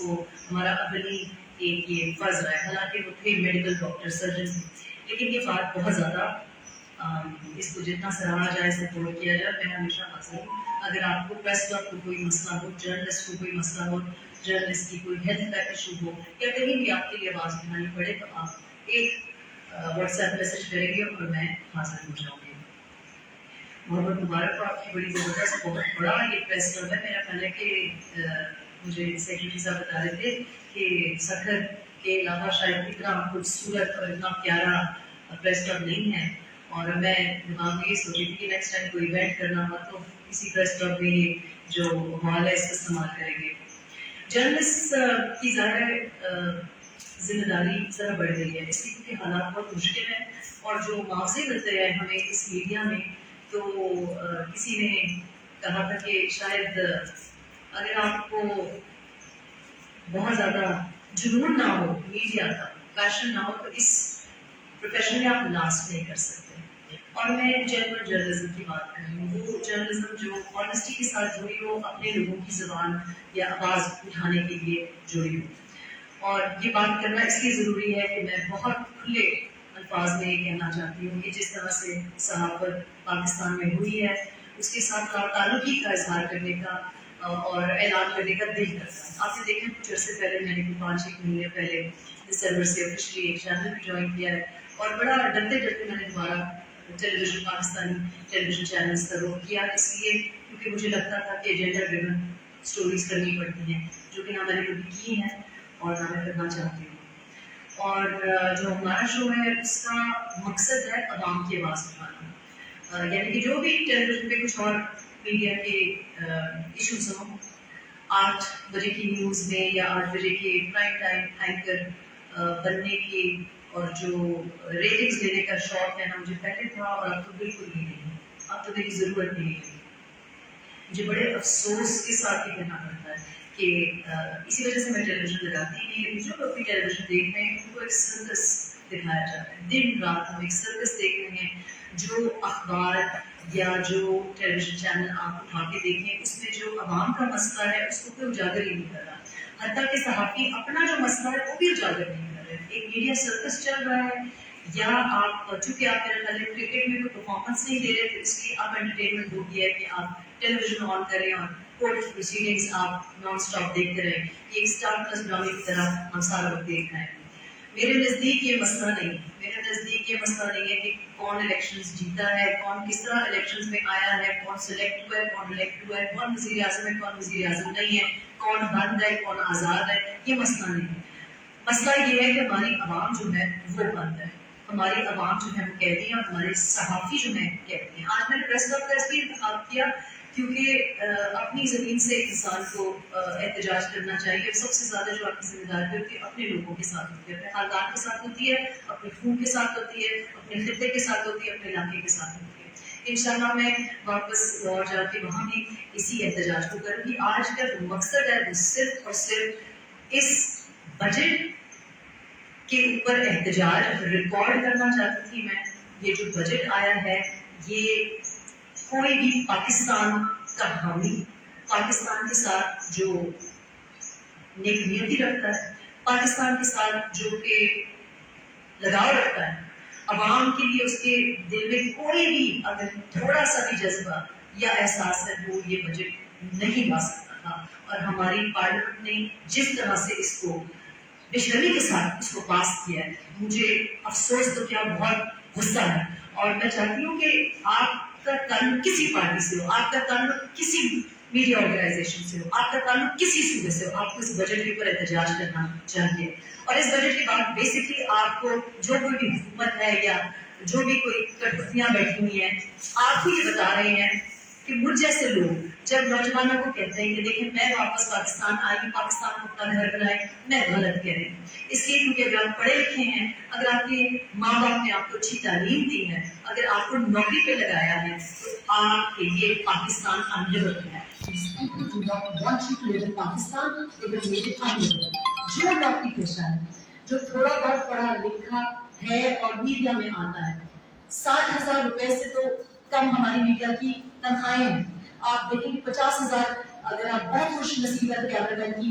تو ہمارا اولی ایک یہ فرض رہا ہے، حالانکہ وہ تھے میڈیکل ڈاکٹر سرجن تھے، لیکن یہ بات بہت زیادہ اس کو جتنا سراہا جائے سپورٹ کیا جائے، میں ہمیشہ حاضر ہوں۔ اگر آپ کو پریس کلب کو کوئی مسئلہ ہو، جرنلسٹ کو کوئی مسئلہ ہو، جرنلسٹ کی کوئی ہیلتھ کا ایشو ہو یا کہیں بھی آپ کے لیے آواز اٹھانی پڑے تو آپ ایک واٹس ایپ میسج کریں گے اور میں حاضر ہو جاؤں گی۔ بہت بہت مبارک ہو، آپ کی بڑی زبردست بہت بڑا یہ پریس کلب ہے۔ میرا خیال ہے کہ مجھے سیکرٹری صاحب بتا رہے تھے کہ سکھر کے علاوہ شاید اتنا خوبصورت اور اتنا پیارا پریس کلب نہیں ہے، اور میں دماغ میں یہ سوچی تھی کہ نیکسٹ ٹائم کوئی ایونٹ کرنا ہوا تو اسی پریس کلب میں یہ جو ہال ہے اس کا استعمال کریں گے۔ جرنلسٹ کی ظاہر ذمہ داری ذرا بڑھ گئی ہے اس لیے کیونکہ حالات بہت مشکل ہیں، اور جو معاوضے ملتے ہیں ہمیں اس میڈیا میں، تو کسی نے کہا تھا کہ شاید اگر آپ کو بہت زیادہ جنون نہ ہو میڈیا کا، پیشن نہ ہو، تو اس پروفیشن میں آپ لاسٹ نہیں کر سکتے۔ اور میں جنرل جرنلزم کی بات کر رہی ہوں، وہ جرنلزم جو آنیسٹی کے ساتھ جڑی ہو، اپنے لوگوں کی زبان یا آواز اٹھانے کے لیے جڑی ہو۔ اور یہ بات کرنا اس لیے ضروری ہے کہ میں بہت کھلے الفاظ میں یہ کہنا چاہتی ہوں کہ جس طرح سے صحافت پاکستان میں ہوئی ہے، اس کے ساتھ تعلقی کا اظہار کرنے کا اور اعلان کرنے کا دل کرتا ہے۔ آپ نے دیکھا کچھ عرصے پہلے میں نے 5-1 مہینے پہلے دسمبر سے آفیشلی ایک چینل بھی جوائن کیا ہے، اور بڑا ڈرتے ڈرتے میں نے دوبارہ ٹیلی ویژن پاکستانی ٹیلی ویژن چینلز کا رخ کیا، اس لیے کیونکہ مجھے لگتا تھا کہ جینڈر ڈریون اسٹوریز کرنی پڑتی ہیں، جو کہ نہ میں نے کبھی کی ہیں اور نہ میں کرنا چاہتی ہوں۔ اور جو ہمارا شو ہے اس کا مقصد ہے عوام کی آواز اٹھانا، یعنی کہ جو بھی ٹیلی ویژن پہ کچھ اور میڈیا کے ایشوز ہوں، 8 بجے کی نیوز میں یا 8 بجے کے پرائم ٹائم اینکر بننے کی اور جو ریٹنگز لینے کا شوق ہے نا، مجھے پہلے تھا اور اب تو بالکل بھی نہیں، اب تو میری ضرورت نہیں ہے۔ مجھے بڑے افسوس کے ساتھ یہ کہنا پڑتا ہے کہ اسی وجہ سے میں ٹیلی ویژن لگاتی نہیں، جو لوگ بھی ٹیلی ویژن دیکھ رہے ہیں ان کو ایک سرکس دکھایا جاتا ہے، دن رات ہم ایک سرکس دیکھ رہے ہیں۔ جو اخبار یا جو ٹیلی ویژن چینل آپ اٹھا کے دیکھیں، اس میں جو عوام کا مسئلہ ہے اس کو کوئی اجاگر ہی نہیں کر رہا، حتیٰ کہ صحافی اپنا جو مسئلہ ہے وہ بھی اجاگر نہیں کر رہے۔ ایک میڈیا سرکس چل رہا ہے، یا آپ چونکہ آپ میرا خیال ہے کرکٹ میں کوئی پرفارمنس نہیں دے رہے تو اس لیے آپ انٹرٹینمنٹ ہو گیا ہے کہ آپ ٹیلی ویژن آن کریں اور کورٹ پروسیڈنگس آپ نان اسٹاپ دیکھتے رہیں، یہ ایک اسٹار پلس ڈرامے کی طرح ہم سارا وقت دیکھ رہے ہیں۔ میرے نزدیک یہ مسئلہ نہیں ہے، میرے نزدیک یہ مسئلہ نہیں ہے کہ کون الیکشنز جیتا ہے، کون کس طرح الیکشنز میں آیا ہے، کون سلیکٹ ہوا ہے، کون الیکٹ ہوا ہے، کون وزیر اعظم ہے، کون وزیر اعظم نہیں ہے، کون بند ہے، کون آزاد ہے، یہ مسئلہ نہیں ہے۔ مسئلہ یہ ہے کہ ہماری عوام جو ہے وہ بند ہے، ہماری عوام جو ہے وہ کہتی ہیں، اور ہمارے صحافی جو ہیں کہتے ہیں۔ آج میں نے پریس کلب کا اس لیے انتخاب کیا کیونکہ اپنی زمین سے انسان کو احتجاج کرنا چاہیے۔ سب سے زیادہ جو آپ کی ذمہ داری ہوتی ہے اپنے لوگوں کے ساتھ ہوتی ہے، اپنے خاندان کے ساتھ ہوتی ہے، اپنے خون کے ساتھ ہوتی ہے، اپنے خطے کے ساتھ ہوتی ہے، اپنے علاقے کے ساتھ ہوتی ہے۔ انشاءاللہ میں واپس لاہور جا کے وہاں بھی اسی احتجاج کو کروں گی۔ آج کا جو مقصد ہے وہ صرف اور صرف اس بجٹ کے اوپر احتجاج ریکارڈ کرنا چاہتی تھی میں۔ یہ جو بجٹ آیا ہے یہ کوئی بھی پاکستان کا حامی، پاکستان کے ساتھ جو نیک نیتی رکھتا ہے، پاکستان کے ساتھ جو کہ لگاؤ رکھتا ہے، عوام کے لیے اس کے دل میں کوئی بھی اگر تھوڑا سا بھی جذبہ یا احساس ہے وہ یہ بجٹ نہیں لا سکتا تھا۔ اور ہماری پارلیمنٹ نے جس طرح سے اس کو بے شرمی کے ساتھ اس کو پاس کیا ہے، مجھے افسوس تو کیا بہت غصہ ہے۔ اور میں چاہتی ہوں کہ آپ کا تعلق کسی پارٹی سے ہو، آپ کا تعلق کسی میڈیا آرگنائزیشن سے ہو، آپ کا تعلق کسی صوبے سے ہو، آپ کو اس بجٹ کے اوپر احتجاج کرنا چاہیے۔ اور اس بجٹ کے بعد بیسکلی آپ کو جو کوئی بھی حکومت ہے یا جو بھی کوئی کٹپتیاں بیٹھی ہوئی ہیں، آپ کو یہ بتا رہے ہیں کہ مجھ جیسے لوگ جب نوجوانوں کو کہتے ہیں کہ دیکھیں میں واپس پاکستان آئی، پاکستان کو اپنا گھر بنائے، میں غلط کہہ رہی ہوں۔ اس لیے کیونکہ اگر آپ پڑھے لکھے ہیں، اگر آپ کے ماں باپ نے آپ کو اچھی تعلیم دی ہے، اگر آپ کو نوکری پہ لگایا ہے تو آپ کے لیے پاکستان انلمیٹڈ ہے۔ جو نوکری پیشہ ہے، جو تھوڑا بہت پڑھا لکھا ہے اور میڈیا میں آتا ہے، 60,000 روپے سے تو کم ہماری میڈیا کی تنخواہیں ہیں۔ آپ دیکھیں 50,000 اگر آپ بہت خوش نصیب ہے کیمرہ مین کی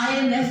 IMF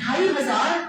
2500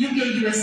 UK, US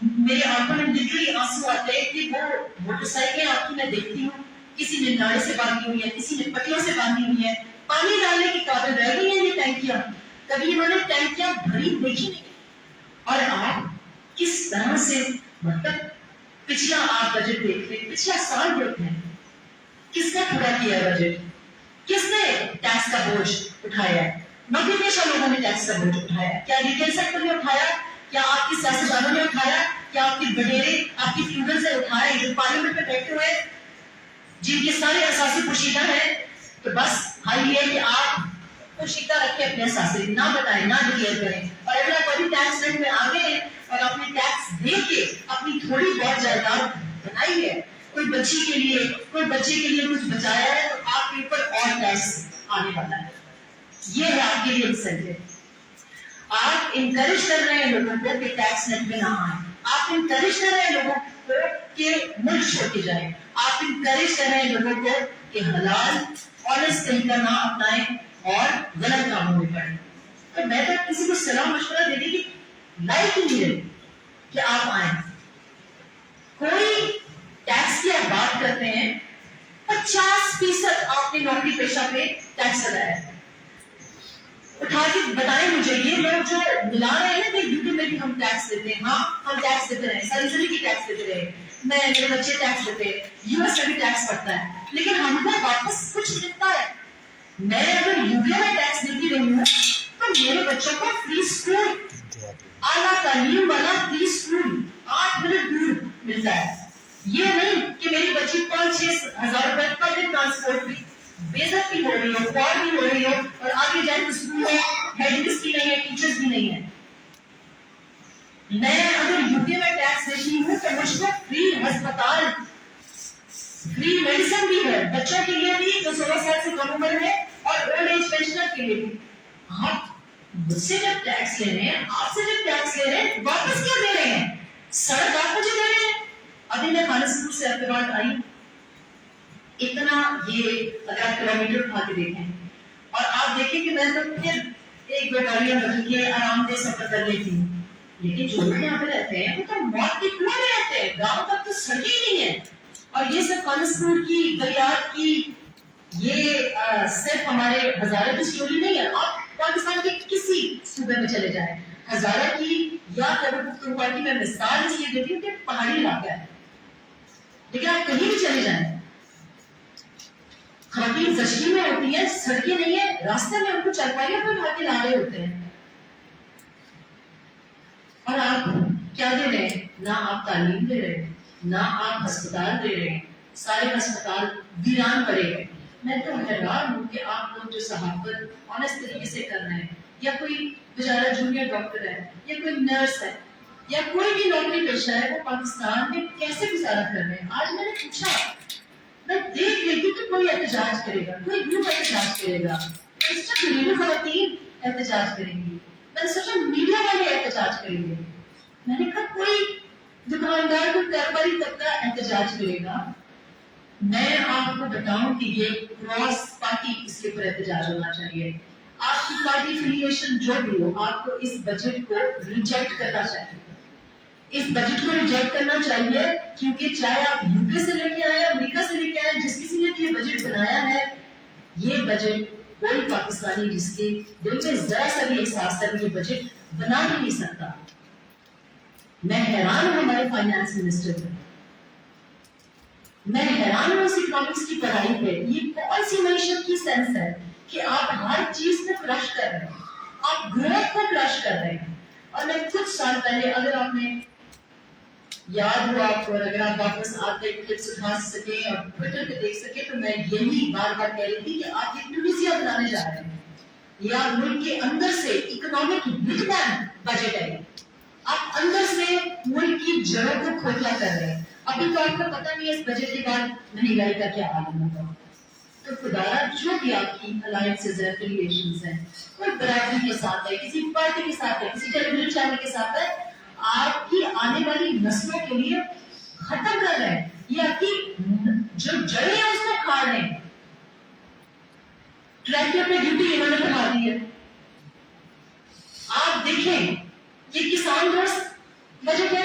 میرے آنکھوں میں لٹرلی آنسو آتے ہیں کہ وہ موٹر سائیکلیں آپ کی میں دیکھتی ہوں، کسی نے ناڑے سے باندھی ہوئی ہے، کسی نے پٹیوں سے باندھی ہوئی ہے، پانی ڈالنے کی قابل رہ گئی ہیں یہ ٹینکیاں، کبھی انہوں نے ٹینکیاں بھری دیکھی نہیں. اور آپ کس طرح سے مطلب پچھلا آپ بجٹ دیکھ لیں، پچھلا سال دیکھ لیں، کس نے پورا کیا ہے بجٹ؟ کس نے ٹیکس کا بوجھ اٹھایا ہے؟ نوکری پیشہ لوگوں نے ٹیکس کا بوجھ اٹھایا. کیا ریٹیل سیکٹر نے اٹھایا؟ کیا آپ کی سیاستدانوں نے اٹھایا؟ کیا آپ کی وڈیرے، آپ کی فیوڈلز نے اٹھایا جو پارلیمنٹ میں بیٹھے ہوئے جن کے سارے اثاثے پوشیدہ ہیں؟ تو بس حل یہ ہے کہ آپ پوشیدہ رکھیں اپنے اثاثے، نہ بتائیں، نہ ڈکلیئر کریں. اور اگر آپ ابھی ٹیکس ریٹ میں آگے ہیں اور اپنے ٹیکس دے کے اپنی تھوڑی بہت جائیداد بنائی ہے، کوئی بچی کے لیے، کوئی بچے کے لیے کچھ بچایا ہے، تو آپ کے اوپر اور ٹیکس آنے والا ہے. یہ ہے آپ کے لیے انسینٹیو. آپ انکریج کر رہے ہیں لوگوں کو کہ ٹیکس نیٹ میں نہ آئیں. آپ انکریج کر رہے ہیں لوگوں کو کہ ملک چھوڑ کے جائیں. آپ انکریج کر رہے ہیں لوگوں کو کہ حلال آنےسٹ طریقہ نہ اپنائیں اور غلط کاموں میں پڑیں. تو میں تو کسی کو صلاح مشورہ دینے کی لائق ہی نہیں رہی کہ آپ آئیں. کوئی ٹیکس کی آپ بات کرتے ہیں، 50% آپ نے نوکری پیشہ پہ ٹیکس لگایا ہے. اٹھا کے بتائیں مجھے یہ لوگ جو ملا رہے ہیں کہ یو پی میں بھی ہم ٹیکس دیتے ہیں. ہاں ہم ٹیکس دیتے رہے، ساری زندگی ٹیکس دیتے رہے، میرے بچے ٹیکس دیتے ہیں، یو ایس میں بھی ٹیکس پڑتا ہے، لیکن ہم کو واپس کچھ ملتا ہے. میں اگر یو پی میں ٹیکس دیتی رہی ہوں تو میرے بچوں کو فری اسکول، اعلیٰ تعلیم والا فری اسکول 8 منٹ دور ملتا ہے. یہ نہیں کہ میری بچی 5-6 ہزار روپے پبلک ٹرانسپورٹ بھی بےزت بھی ہو رہی ہو، فراڈ بھی ہو رہی ہو، اور آگے جائے تو اسکول میں ہیڈ مس بھی نہیں ہے، ٹیچرز بھی نہیں ہے. میں اگر یو پی میں ٹیکس دیتی ہوں تو مجھ کو فری ہسپتال، فری میڈیسن بھی ہے بچوں کے لیے بھی جو 16 سال سے کم عمر ہے، اور اولڈ ایج پینشنر کے لیے بھی. آپ مجھ سے جب ٹیکس لے رہے ہیں، آپ سے جب ٹیکس لے رہے ہیں، واپس کیا دے رہے ہیں؟ سڑک آپ مجھے دے رہے ہیں. ابھی میں خالص اسکول سے آپ کے بعد آئی، اتنا یہ اگر آپ کلومیٹر اٹھا کے دیکھیں اور آپ دیکھیں کہ میں تو پھر 1-2 گاڑیاں بدل کے آرام سے سفر کر لیتی ہوں. لیکن جو لوگ یہاں پہ رہتے ہیں وہ تو موت کے کنویں میں رہتے ہیں، گاؤں تک تو سڑکیں ہی نہیں ہے. اور یہ سب کانسپور کی، گلیات کی، یہ صرف ہمارے ہزارہ کی اسٹوری نہیں ہے. آپ پاکستان کے کسی صوبے میں چلے جائیں، ہزارہ کی یا خیبر پختونخوا کی میں مثال اس لیے دیتی ہوں کہ پہاڑی علاقہ ہے، لیکن آپ کہیں بھی چلے جائیں خواتین زچگی میں ہوتی ہیں، سڑکیں نہیں ہیں، راستے میں ان کو چرپائیوں پہ اٹھا کے لا رہے ہوتے ہیں. اور آپ کیا دے رہے ہیں؟ نہ آپ تعلیم دے رہے ہیں، نہ آپ ہسپتال دے رہے ہیں. سارے ہسپتال ویران پڑے ہیں. میں تو حیران ہوں کہ آپ لوگ جو صحافت آنےسٹ طریقے سے کر رہے ہیں، یا کوئی بیچارہ جونیئر ڈاکٹر ہے، یا کوئی نرس ہے، یا کوئی بھی نوکری پیشہ ہے، وہ پاکستان میں کیسے گزارا کر رہے ہیں. آج میں نے پوچھا، میں دیکھ رہی تھی کہ کوئی احتجاج کرے گا، کوئی گروپ احتجاج کرے گا، گھریلو خواتین احتجاج کریں گی. میں نے سوچا میڈیا والے احتجاج کریں گے. میں نے کہا کوئی دکاندار، کوئی کاروباری طبقہ احتجاج کرے گا. میں آپ کو بتاؤں کہ یہ کراس پارٹی اس کے اوپر احتجاج ہونا چاہیے. آپ کی پارٹی افیلیشن جو بھی ہو، آپ کو اس بجٹ کو ریجیکٹ کرنا چاہیے. اس بجٹ کو ریجیکٹ کرنا چاہیے، کیونکہ چاہے آپ یو کے سے لے کے آئے، امریکہ سے لے کے آئے، جس کسی نے یہ بجٹ بنایا ہے، یہ بجٹ کوئی پاکستانی جس کے دل میں ذرا سا بھی احساس ہے یہ بجٹ بنا ہی نہیں سکتا. میں حیران ہوں ہمارے فائنانس منسٹر پہ، میں حیران ہوں اس اکنامکس کی پڑھائی پہ. یہ کون سی معیشت کی سینس ہے کہ آپ ہر چیز کو کرش کر رہے ہیں، آپ گروتھ کو کرش کر رہے ہیں. اور میں کچھ سال پہلے، اگر آپ نے یاد ہو آپ کو، اگر آپ واپس آتے کلپس اٹھا سکیں اور ٹویٹر پہ دیکھ سکیں، تو میں یہی بار بار کہہ رہی تھی کہ آپ یہ ٹونیزیا بنانے جا رہے ہیں، یا ملک کے اندر سے اکنامک بگ بینگ بجٹ ہے. آپ اندر سے ملک کی جڑوں کو کھوکھلا کر رہے ہیں. ابھی تو آپ کو پتہ نہیں ہے اس بجٹ کے بعد مہنگائی کا کیا عالم ہوگا. تو خدایا جو بھی آپ کی الائنسز ہیں، افیلیشنز ہیں، کوئی برادری کے ساتھ ہے، کسی پارٹی کے ساتھ ہے، کسی ٹیلی ویژن چینل کے ساتھ ہے، آپ کی آنے والی نسلوں کے لیے ختم کر رہے ہیں. یہ آپ کی جو جڑیں ہیں اس کو کھاڑ رہے ہیں. ٹریکٹر پہ ڈیوٹی انہوں نے بڑھا دی ہے. آپ دیکھیں یہ کسان دوست بجٹ ہے،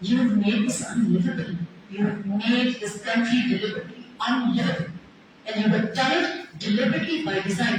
You have made this unlivable. You have made this country deliberately unlivable, and you have done it deliberately by design.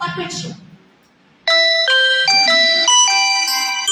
puppet show,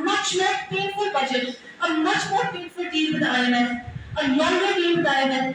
much more painful budget, a much more painful deal with IMF, a longer deal with IMF।